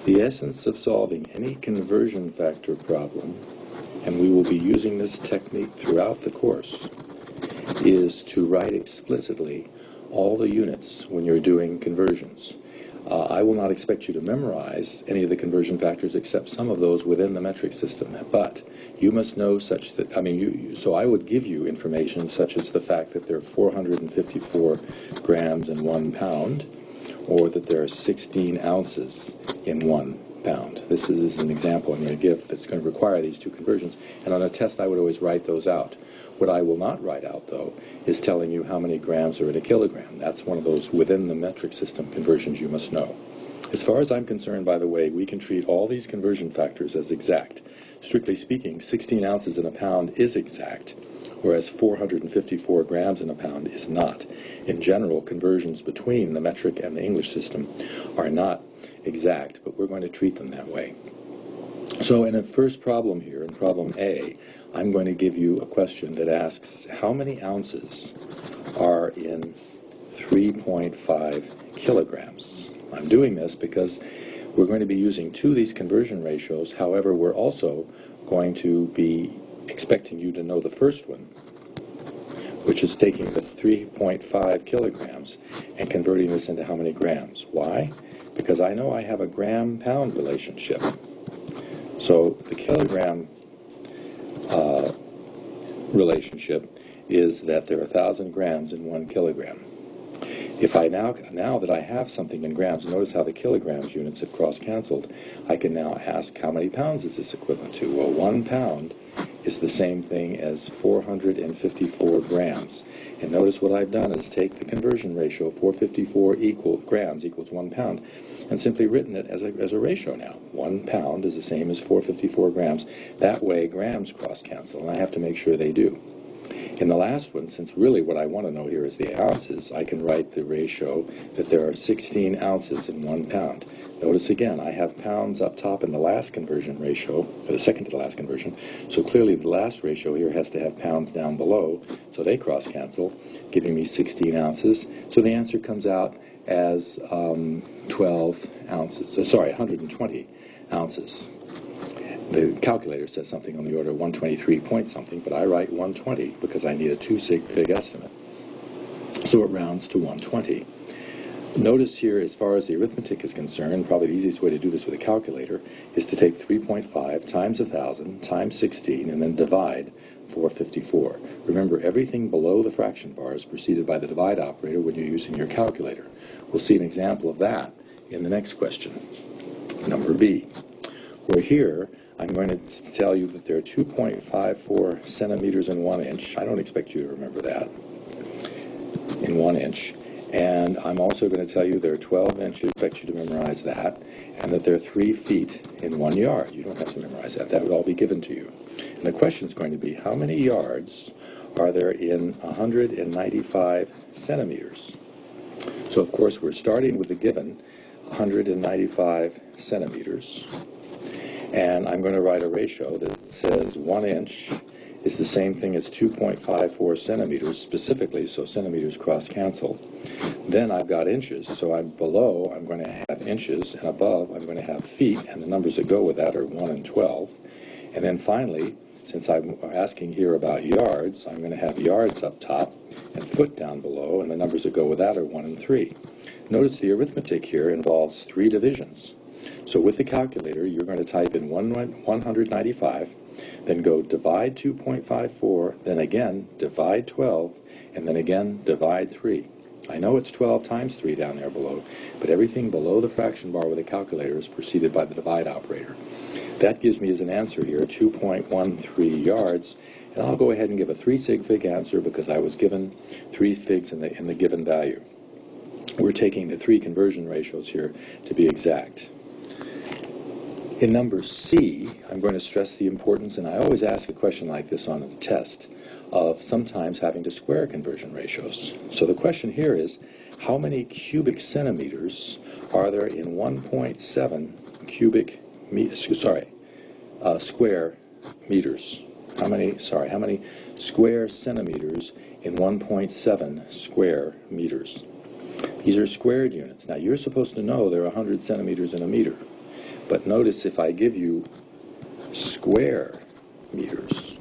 The essence of solving any conversion factor problem, and we will be using this technique throughout the course, is to write explicitly all the units when you're doing conversions. I will not expect you to memorize any of the conversion factors except some of those within the metric system, but you must know such that, so I would give you information such as the fact that there are 454 grams in 1 pound, or that there are 16 ounces in 1 pound. This is an example I'm going to give that's going to require these two conversions, and on a test I would always write those out. What I will not write out, though, is telling you how many grams are in a kilogram. That's one of those within the metric system conversions you must know. As far as I'm concerned, by the way, we can treat all these conversion factors as exact. Strictly speaking, 16 ounces in a pound is exact, whereas 454 grams in a pound is not. In general, conversions between the metric and the English system are not exact, but we're going to treat them that way. So in the first problem here, in problem A, I'm going to give you a question that asks how many ounces are in 3.5 kilograms. I'm doing this because we're going to be using two of these conversion ratios. However, we're also going to be expecting you to know the first one, which is taking the 3.5 kilograms and converting this into how many grams. Why? Because I know I have a gram-pound relationship. So the kilogram relationship is that there are 1,000 grams in 1 kilogram. If I now that I have something in grams, notice how the kilograms units have cross-canceled, I can now ask how many pounds is this equivalent to? Well, 1 pound is the same thing as 454 grams. And notice what I've done is take the conversion ratio, 454 grams equals 1 pound, and simply written it as a ratio now. 1 pound is the same as 454 grams. That way grams cross-cancel, and I have to make sure they do. In the last one, since really what I want to know here is the ounces, I can write the ratio that there are 16 ounces in 1 pound. Notice again, I have pounds up top in the last conversion ratio, or the second to the last conversion, so clearly the last ratio here has to have pounds down below, so they cross-cancel, giving me 16 ounces. So the answer comes out as 120 ounces. The calculator says something on the order of 123 point something, but I write 120 because I need a 2 sig fig estimate. So it rounds to 120. Notice here, as far as the arithmetic is concerned, probably the easiest way to do this with a calculator is to take 3.5 times 1,000 times 16 and then divide 454. Remember, everything below the fraction bar is preceded by the divide operator when you're using your calculator. We'll see an example of that in the next question, number B, where here I'm going to tell you that there are 2.54 centimeters in 1 inch. I don't expect you to remember that, in 1 inch. And I'm also going to tell you there are 12 inches. I expect you to memorize that. And that there are 3 feet in 1 yard. You don't have to memorize that. That would all be given to you. And the question is going to be, how many yards are there in 195 centimeters? So, of course, we're starting with the given 195 centimeters. And I'm going to write a ratio that says 1 inch is the same thing as 2.54 centimeters specifically, so centimeters cross-cancel. Then I've got inches, so below I'm going to have inches, and above I'm going to have feet, and the numbers that go with that are 1 and 12. And then finally, since I'm asking here about yards, I'm going to have yards up top and foot down below, and the numbers that go with that are 1 and 3. Notice the arithmetic here involves 3 divisions. So with the calculator, you're going to type in 195, then go divide 2.54, then again divide 12, and then again divide 3. I know it's 12 times 3 down there below, but everything below the fraction bar with the calculator is preceded by the divide operator. That gives me as an answer here 2.13 yards, and I'll go ahead and give a 3 sig fig answer because I was given 3 figs in the given value. We're taking the 3 conversion ratios here to be exact. In number C, I'm going to stress the importance, and I always ask a question like this on a test, of sometimes having to square conversion ratios. So the question here is, how many cubic centimeters are there in 1.7 square meters? How many square centimeters in 1.7 square meters? These are squared units. Now, you're supposed to know there are 100 centimeters in a meter. But notice if I give you square meters,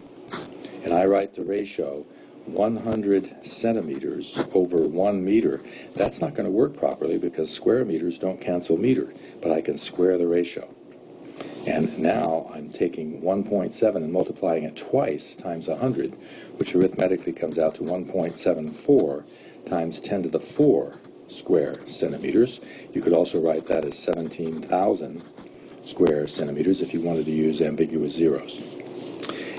and I write the ratio 100 centimeters over 1 meter, that's not going to work properly because square meters don't cancel meter, but I can square the ratio. And now I'm taking 1.7 and multiplying it twice times 100, which arithmetically comes out to 1.74 times 10 to the 4 square centimeters. You could also write that as 17,000 square centimeters if you wanted to use ambiguous zeros.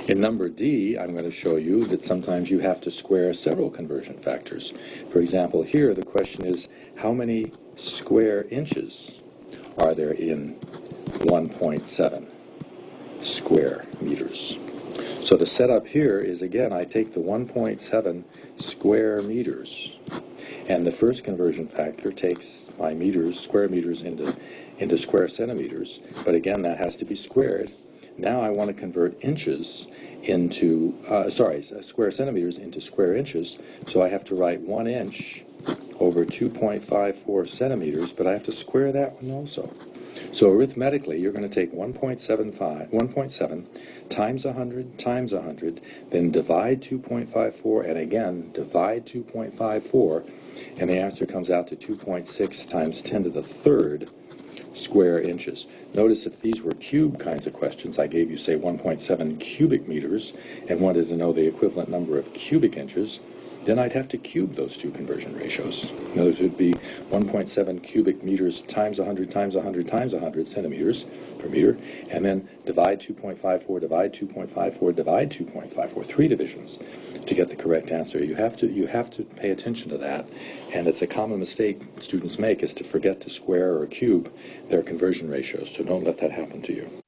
In number D, I'm going to show you that sometimes you have to square several conversion factors. For example, here the question is, how many square inches are there in 1.7 square meters? So the setup here is, again, I take the 1.7 square meters, and the first conversion factor takes my meters, square meters, into square centimeters, but again, that has to be squared. Now I want to convert inches into, square centimeters into square inches, so I have to write 1 inch over 2.54 centimeters, but I have to square that one also. So arithmetically, you're going to take 1.7 times 100 times 100, then divide 2.54, and again, divide 2.54, and the answer comes out to 2.6 times 10 to the third square inches. Notice if these were cube kinds of questions, I gave you, say, 1.7 cubic meters and wanted to know the equivalent number of cubic inches, then I'd have to cube those two conversion ratios. In other words, it would be 1.7 cubic meters times 100 times 100 times 100 centimeters per meter, and then divide 2.54, divide 2.54, divide 2.54, 3 divisions to get the correct answer. You have to pay attention to that, and it's a common mistake students make is to forget to square or cube their conversion ratios, so don't let that happen to you.